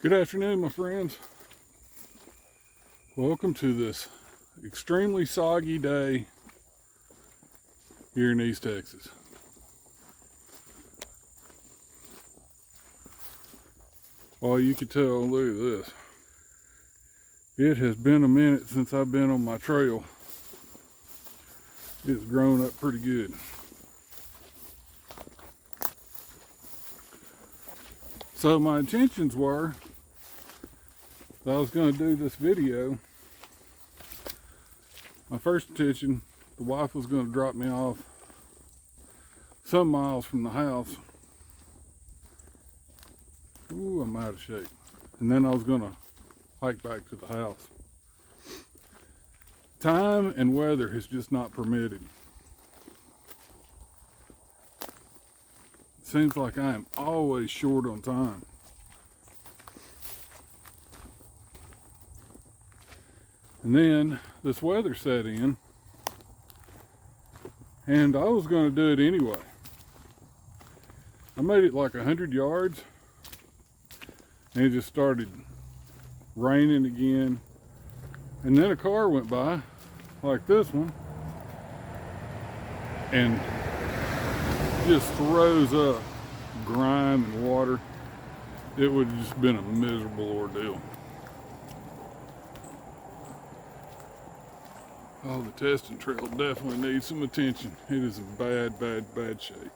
Good afternoon, my friends. Welcome to this extremely soggy day here in East Texas. Well, you can tell, look at this. It has been a minute since I've been on my trail. It's grown up pretty good. So my intentions were that I was going to do this video. My first intention, the wife was going to drop me off some miles from the house. Ooh, I'm out of shape. And then I was going to hike back to the house. Time and weather has just not permitted. It seems like I am always short on time. And then this weather set in, and I was going to do it anyway. I made it like 100 yards, and it just started raining again. And then a car went by, like this one, and just throws up grime and water. It would have just been a miserable ordeal. Oh, the testing trail definitely needs some attention. It is in bad shape.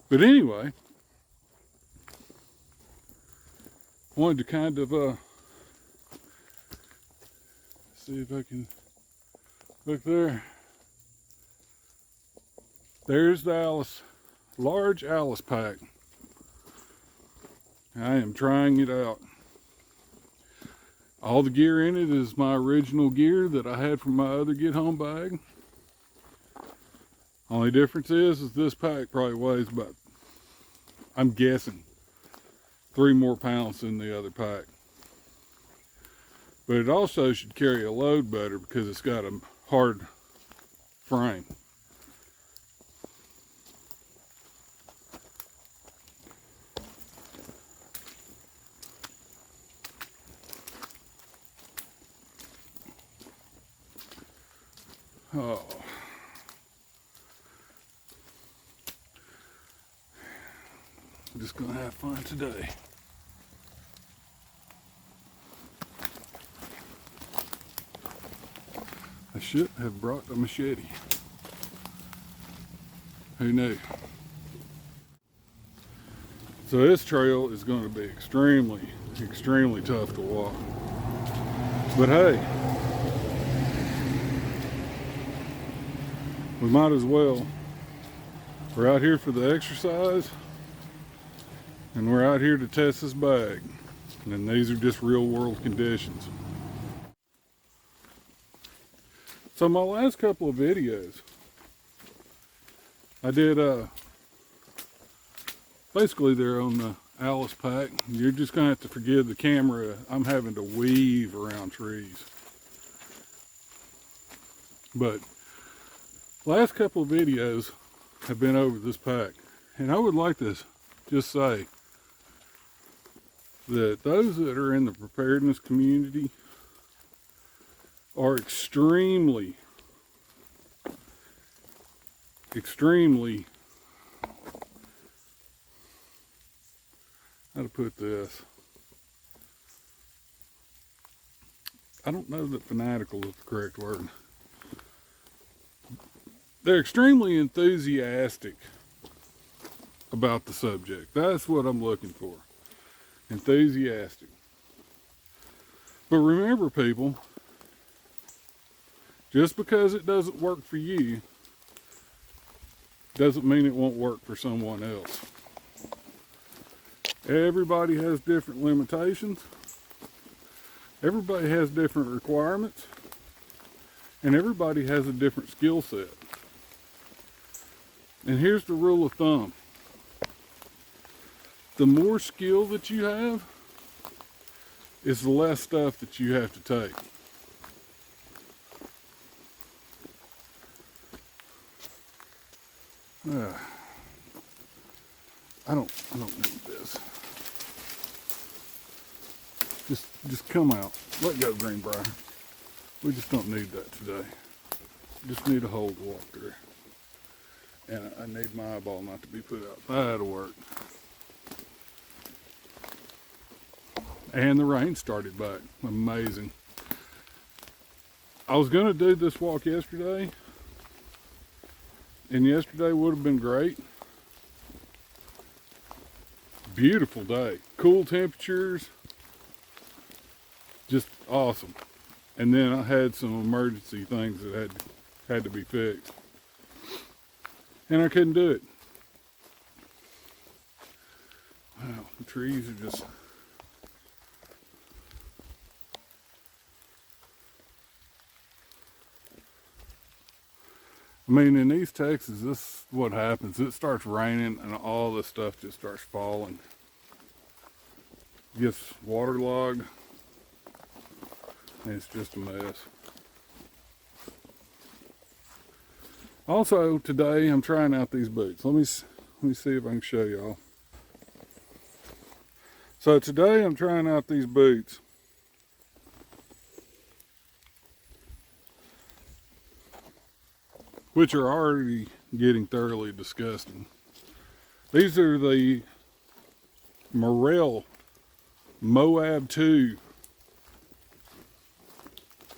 But anyway, wanted to kind of see if I can look there. There's the A.L.I.C.E, large A.L.I.C.E pack. I am trying it out. All the gear in it is my original gear that I had from my other get home bag. Only difference is this pack probably weighs about, I'm guessing, 3 more pounds than the other pack. But it also should carry a load better because it's got a hard frame. Oh. I'm just gonna have fun today. I should have brought a machete. Who knew? So this trail is going to be extremely tough to walk. But hey, we might as well. We're out here for the exercise, and we're out here to test this bag. And these are just real world conditions. So my last couple of videos, I did basically they're on the A.L.I.C.E pack. You're just gonna have to forgive the camera. I'm having to weave around trees. But last couple of videos have been over this pack. And I would like to just say that those that are in the preparedness community are extremely how to put this, I don't know that fanatical is the correct word. They're extremely enthusiastic about the subject. That's what I'm looking for. Enthusiastic. But remember, people, just because it doesn't work for you doesn't mean it won't work for someone else. Everybody has different limitations. Everybody has different requirements. And everybody has a different skill set. And here's the rule of thumb. The more skill that you have is the less stuff that you have to take. I don't need this. Just come out. Let go, greenbrier. We just don't need that today. Just need a hole to walk through. And I need my eyeball not to be put out. That'll work. And the rain started back. Amazing. I was gonna do this walk yesterday, and yesterday would have been great. Beautiful day. Cool temperatures. Just awesome. And then I had some emergency things that had to be fixed. And I couldn't do it. Wow, the trees are just... I mean, in East Texas, this is what happens. It starts raining and all this stuff just starts falling. It gets waterlogged. And it's just a mess. Also, today I'm trying out these boots. Let me see if I can show y'all. So today I'm trying out these boots. Which are already getting thoroughly disgusting. These are the Morel Moab 2.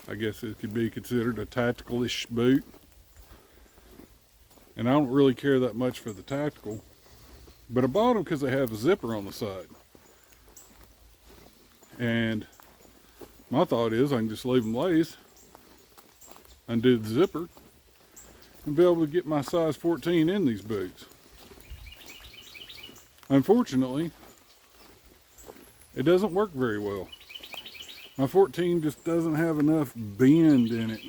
I guess it could be considered a tactical-ish boot. And I don't really care that much for the tactical. But I bought them because they have a zipper on the side. And my thought is I can just leave them laced, undo the zipper, and be able to get my size 14 in these boots. Unfortunately, it doesn't work very well. My 14 just doesn't have enough bend in it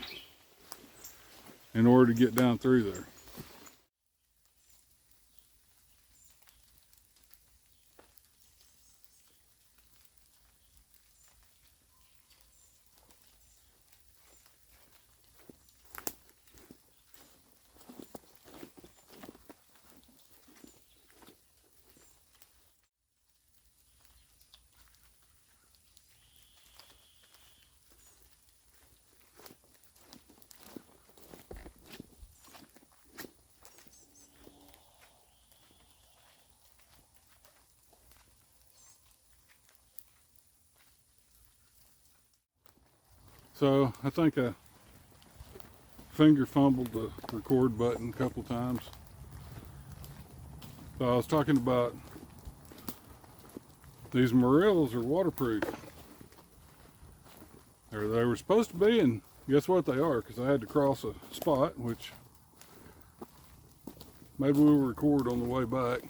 in order to get down through there. So I think I finger fumbled the record button a couple times. So I was talking about these Morels are waterproof. Or they were supposed to be, and guess what they are, because I had to cross a spot, which maybe we'll record on the way back.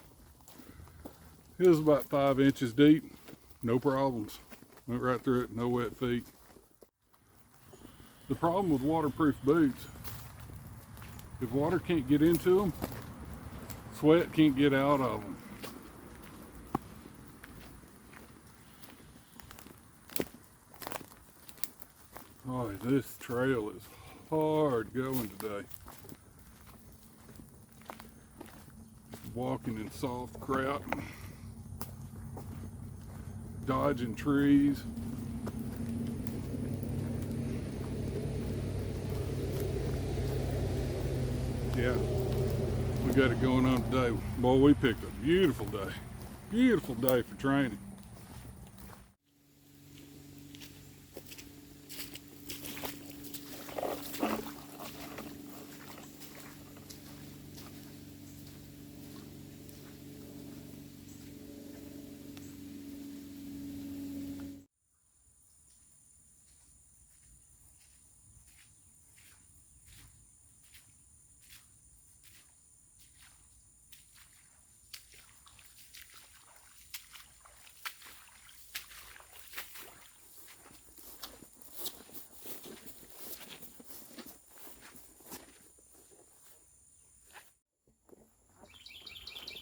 It was about 5 inches deep, no problems. Went right through it, no wet feet. The problem with waterproof boots, if water can't get into them, sweat can't get out of them. Oh, this trail is hard going today. Walking in soft crap, dodging trees. Yeah, we got it going on today. Boy, we picked a beautiful day. Beautiful day for training.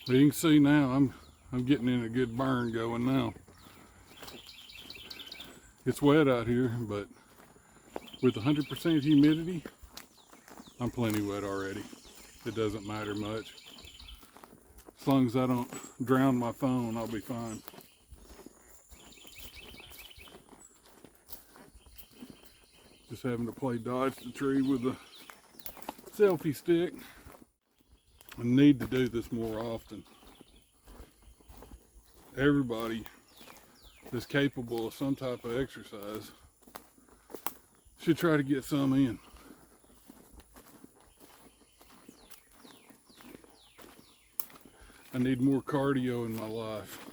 But you can see now I'm getting in a good burn going now. It's wet out here, but with 100% humidity, I'm plenty wet already. It doesn't matter much. As long as I don't drown my phone, I'll be fine. just having to play dodge the tree with a selfie stick. I need to do this more often. Everybody that's capable of some type of exercise should try to get some in. I need more cardio in my life.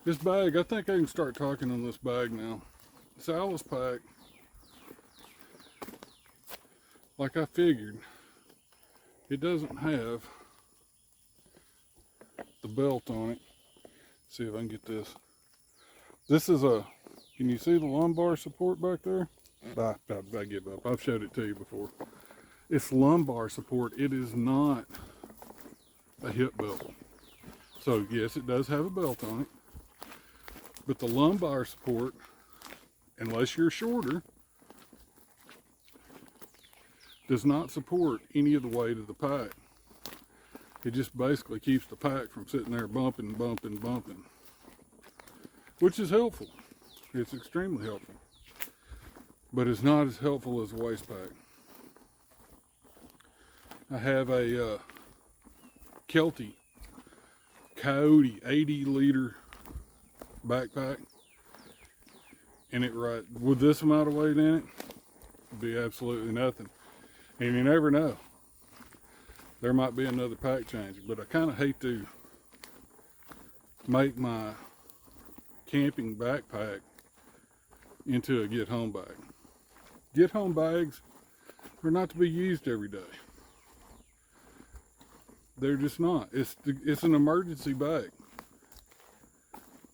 This bag, I think I can start talking on this bag now. This A.L.I.C.E pack, like I figured, it doesn't have the belt on it. Let's see if I can get this. This is a, can you see the lumbar support back there? I give up. I've showed it to you before. It's lumbar support. It is not a hip belt. So yes, it does have a belt on it. But the lumbar support, unless you're shorter, does not support any of the weight of the pack. It just basically keeps the pack from sitting there bumping, bumping, bumping, which is helpful. It's extremely helpful, but it's not as helpful as a waist pack. I have a Coyote 80-liter backpack, and it with this amount of weight in it, would be absolutely nothing. And you never know, there might be another pack change, but I kind of hate to make my camping backpack into a get home bag. Get home bags are not to be used every day. They're just not. It's an emergency bag.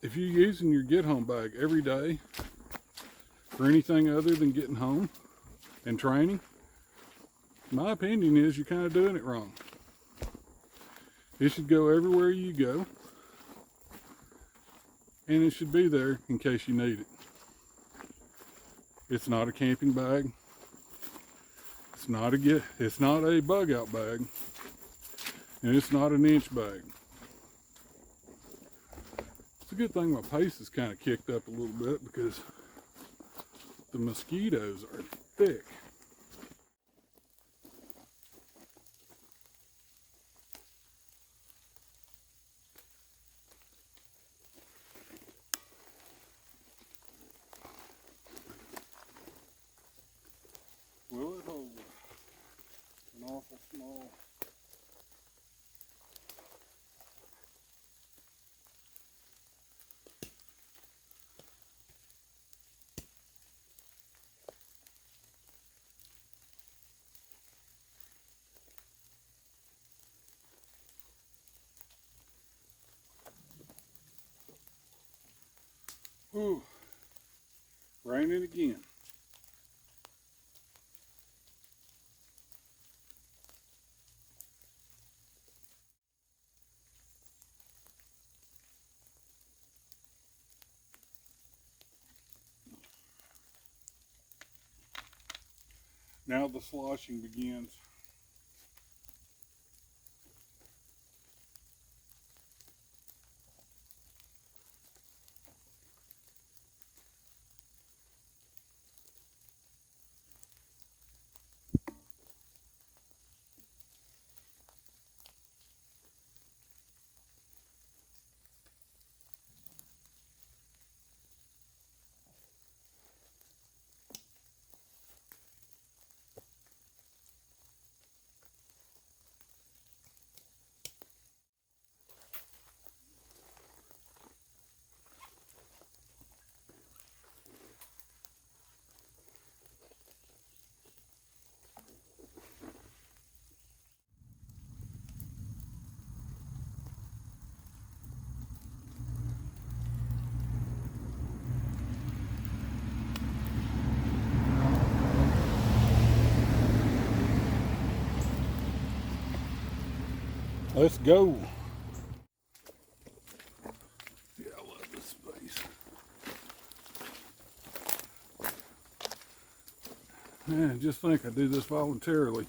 If you're using your get home bag every day for anything other than getting home and training, my opinion is you're kind of doing it wrong. It should go everywhere you go, and it should be there in case you need it. It's not a camping bag. It's not a bug out bag, and it's not an inch bag. It's a good thing my pace is kind of kicked up a little bit because the mosquitoes are thick. Will it hold an awful small? Ooh, raining again. Now the sloshing begins. Let's go. Yeah, I love this space. Man, just think I do this voluntarily.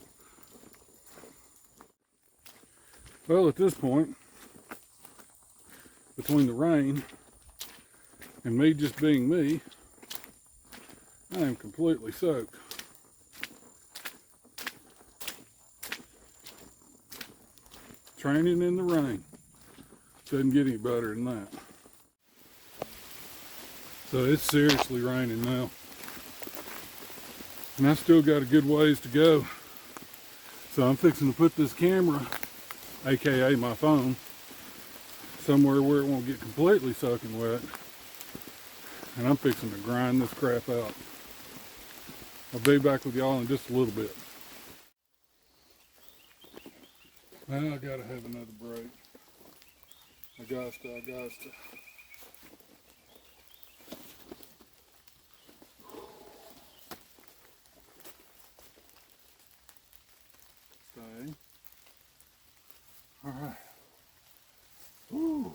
Well, at this point, between the rain and me just being me, I am completely soaked. Training in the rain. Doesn't get any better than that. So it's seriously raining now. And I still got a good ways to go. So I'm fixing to put this camera, aka my phone, somewhere where it won't get completely soaking wet. And I'm fixing to grind this crap out. I'll be back with y'all in just a little bit. Now I gotta have another break. I got to. Stay. All right. Woo.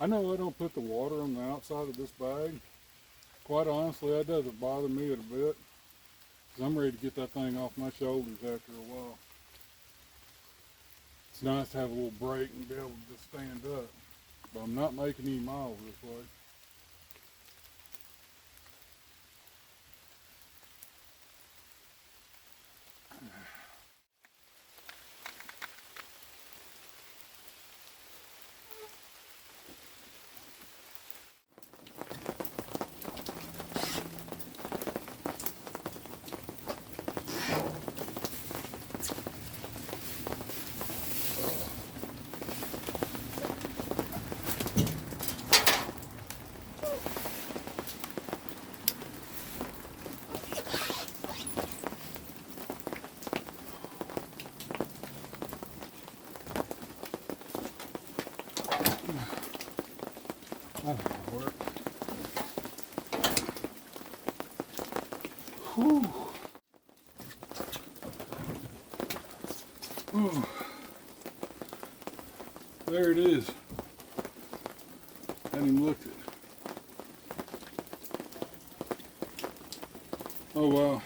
I know I don't put the water on the outside of this bag. Quite honestly, that doesn't bother me a bit. Because I'm ready to get that thing off my shoulders after a while. It's nice to have a little break and be able to just stand up. But I'm not making any miles this way. That'll work. Whew. Whew. There it is. Hadn't even looked at it. Oh wow.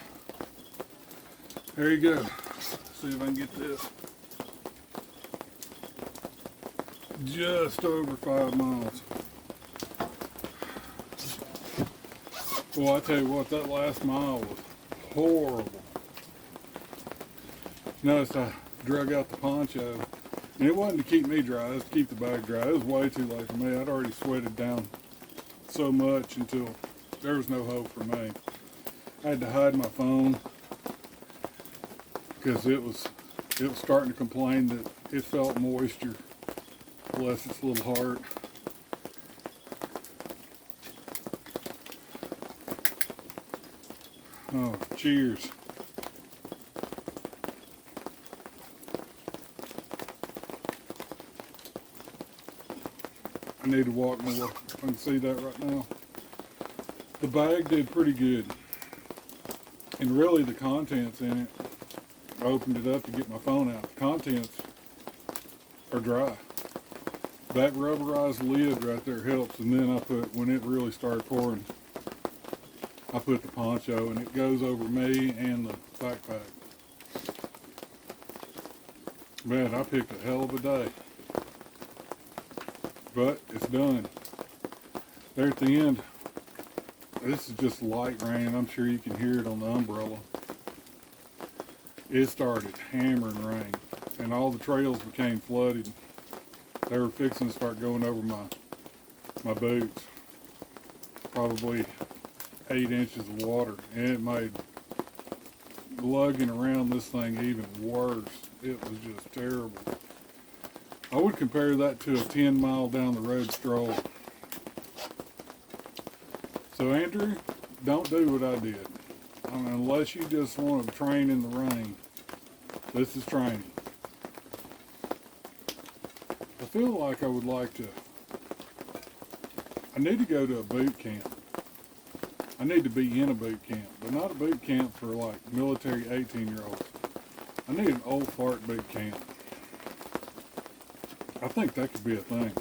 There you go. See if I can get this. Just over 5 miles. Well, I tell you what, that last mile was horrible. Noticed I drug out the poncho, and it wasn't to keep me dry, it was to keep the bag dry. It was way too late for me. I'd already sweated down so much until there was no hope for me. I had to hide my phone because it was starting to complain that it felt moisture. Bless its little heart. Oh, cheers. I need to walk more. I can see that right now. The bag did pretty good. And really the contents in it, I opened it up to get my phone out. The contents are dry. That rubberized lid right there helps. And then when it really started pouring, I put the poncho, and it goes over me and the backpack. Man, I picked a hell of a day. But it's done. There at the end, this is just light rain. I'm sure you can hear it on the umbrella. It started hammering rain, and all the trails became flooded. They were fixing to start going over my boots. Probably 8 inches of water, and it made lugging around this thing even worse. It was just terrible. I would compare that to a 10-mile down the road stroll. So Andrew, don't do what I did. I mean, unless you just want to train in the rain, this is training. I feel like I would like to, I need to go to a boot camp. I need to be in a boot camp, but not a boot camp for like military 18-year-olds. I need an old fart boot camp. I think that could be a thing.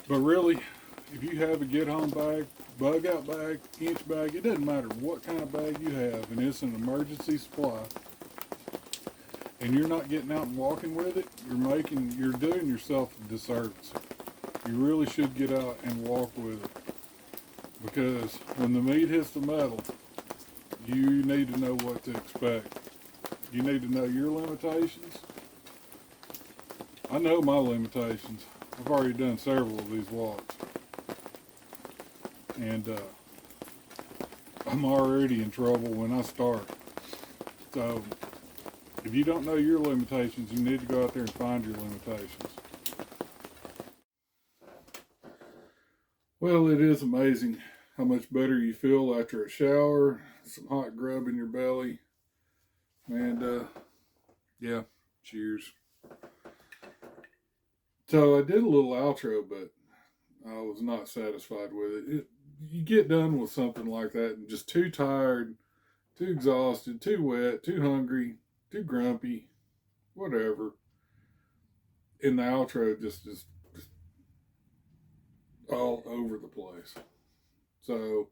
But really, if you have a get home bag, bug out bag, inch bag, it doesn't matter what kind of bag you have, and it's an emergency supply, and you're not getting out and walking with it, you're doing yourself a disservice. You really should get out and walk with it, because when the meat hits the metal, you need to know what to expect. You need to know your limitations. I know my limitations. I've already done several of these walks, and I'm already in trouble when I start. So if you don't know your limitations, you need to go out there and find your limitations. Well, it is amazing how much better you feel after a shower, some hot grub in your belly, and yeah, cheers. So I did a little outro, but I was not satisfied with it. You get done with something like that and just too tired, too exhausted, too wet, too hungry, too grumpy, whatever. And the outro just all over the place. So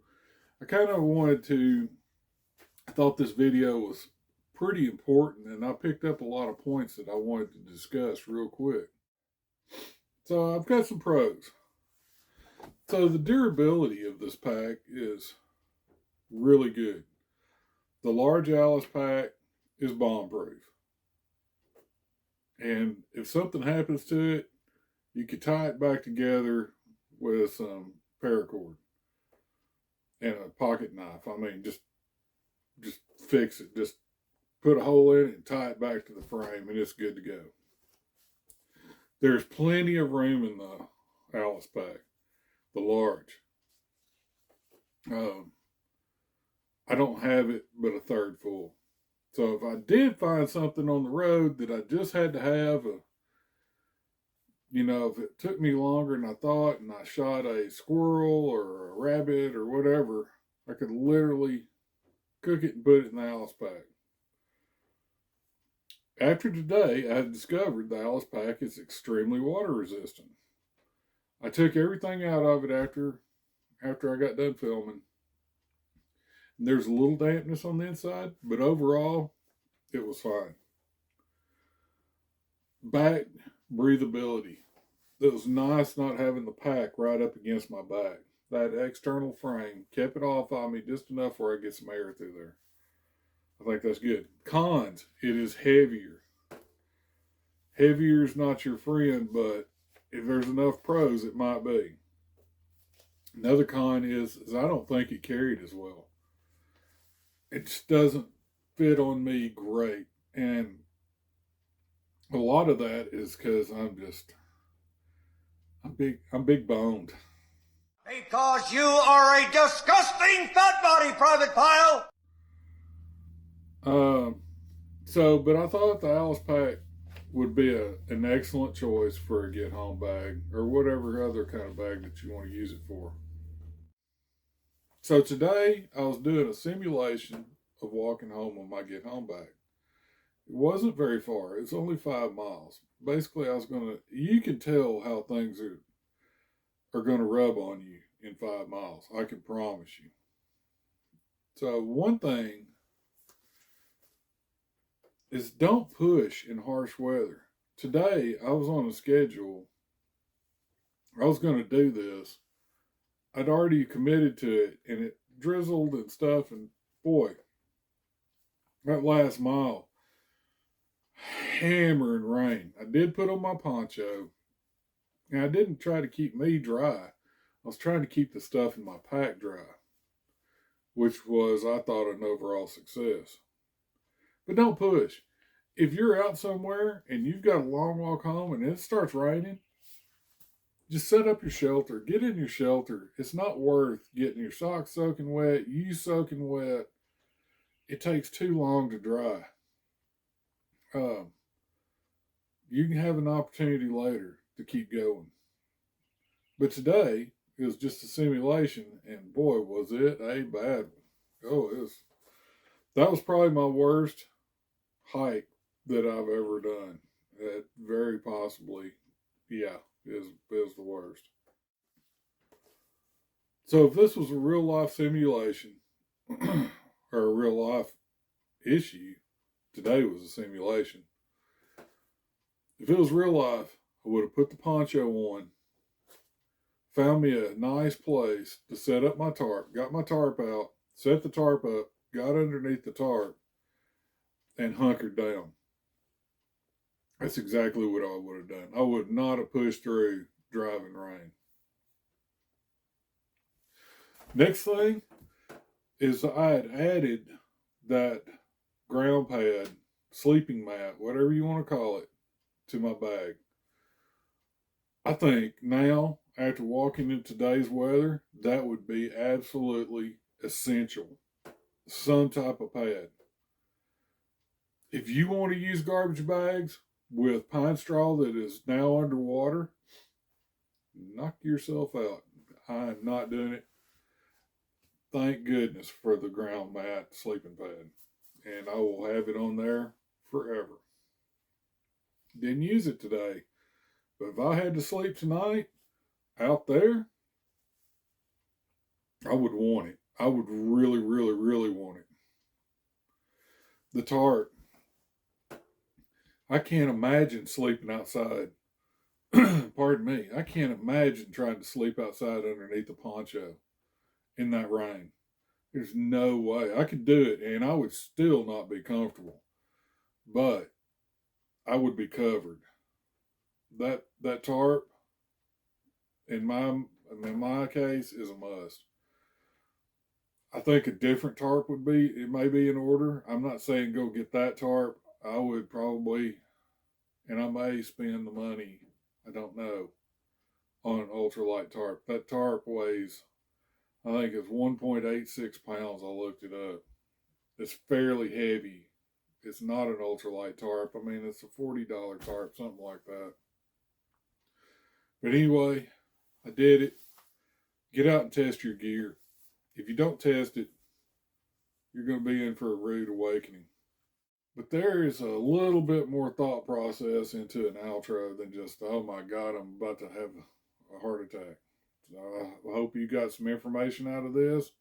I kind of I thought this video was pretty important, and I picked up a lot of points that I wanted to discuss real quick. So I've got some pros. So the durability of this pack is really good. The large A.L.I.C.E pack is bomb proof. And if something happens to it, you can tie it back together with some paracord and a pocket knife. I mean, just fix it. Just put a hole in it and tie it back to the frame, and it's good to go. There's plenty of room in the A.L.I.C.E pack, the large. I don't have it but a third full. So if I did find something on the road that I just had to have, if it took me longer than I thought and I shot a squirrel or a rabbit or whatever, I could literally cook it and put it in the A.L.I.C.E pack. After today, I have discovered the A.L.I.C.E pack is extremely water resistant. I took everything out of it after I got done filming. And there's a little dampness on the inside, but overall, it was fine. Back breathability. It was nice not having the pack right up against my back. That external frame kept it off on me just enough where I get some air through there. I think that's good. Cons, it is heavier. Heavier is not your friend, but if there's enough pros, it might be. Another con is I don't think it carried as well. It just doesn't fit on me great. And a lot of that is because I'm big boned. Because you are a disgusting fat body, Private Pile! But I thought the A.L.I.C.E pack would be an excellent choice for a get home bag or whatever other kind of bag that you want to use it for. So today I was doing a simulation of walking home with my get home bag. It wasn't very far. It's only 5 miles. Basically, you can tell how things are going to rub on you in 5 miles. I can promise you. So one thing is don't push in harsh weather. Today, I was on a schedule. I was going to do this. I'd already committed to it, and it drizzled and stuff, and boy, that last mile, hammering rain. I did put on my poncho, and I didn't try to keep me dry. I was trying to keep the stuff in my pack dry, which was, I thought, an overall success. But don't push. If you're out somewhere and you've got a long walk home and it starts raining, just set up your shelter. Get in your shelter. It's not worth getting your socks soaking wet, you soaking wet. It takes too long to dry. You can have an opportunity later to keep going. But today, It was just a simulation, and boy, was it a bad one. Oh, that was probably my worst hike that I've ever done. It very possibly, yeah, is the worst. So if this was a real life simulation or a real life issue, today was a simulation. If it was real life, I would have put the poncho on, found me a nice place to set up my tarp, got my tarp out, set the tarp up, got underneath the tarp, and hunkered down. That's exactly what I would have done. I would not have pushed through driving rain. Next thing is I had added that ground pad, sleeping mat, whatever you want to call it, to my bag. I think now, after walking in today's weather, that would be absolutely essential. Some type of pad. If you want to use garbage bags with pine straw that is now underwater, knock yourself out. I'm not doing it. Thank goodness for the ground mat sleeping pad. And I will have it on there forever. Didn't use it today. But if I had to sleep tonight out there, I would want it. I would really, really, really want it. The tarp. I can't imagine sleeping outside. Pardon me. I can't imagine trying to sleep outside underneath a poncho in that rain. There's no way. I could do it and I would still not be comfortable. But I would be covered. That tarp in my case is a must. I think a different tarp it may be in order. I'm not saying go get that tarp. I would probably, and I may spend the money, I don't know, on an ultralight tarp. That tarp weighs, I think it's 1.86 pounds. I looked it up. It's fairly heavy. It's not an ultralight tarp. I mean, it's a $40 tarp, something like that. But anyway, I did it. Get out and test your gear. If you don't test it, you're going to be in for a rude awakening. But there is a little bit more thought process into an outro than just, oh my God, I'm about to have a heart attack. So I hope you got some information out of this.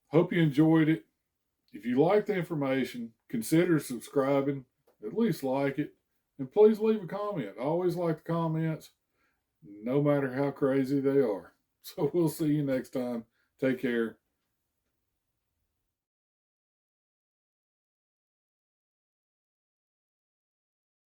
Hope you enjoyed it. If you like the information, consider subscribing, at least like it, and please leave a comment. I always like the comments, no matter how crazy they are. So we'll see you next time. Take care.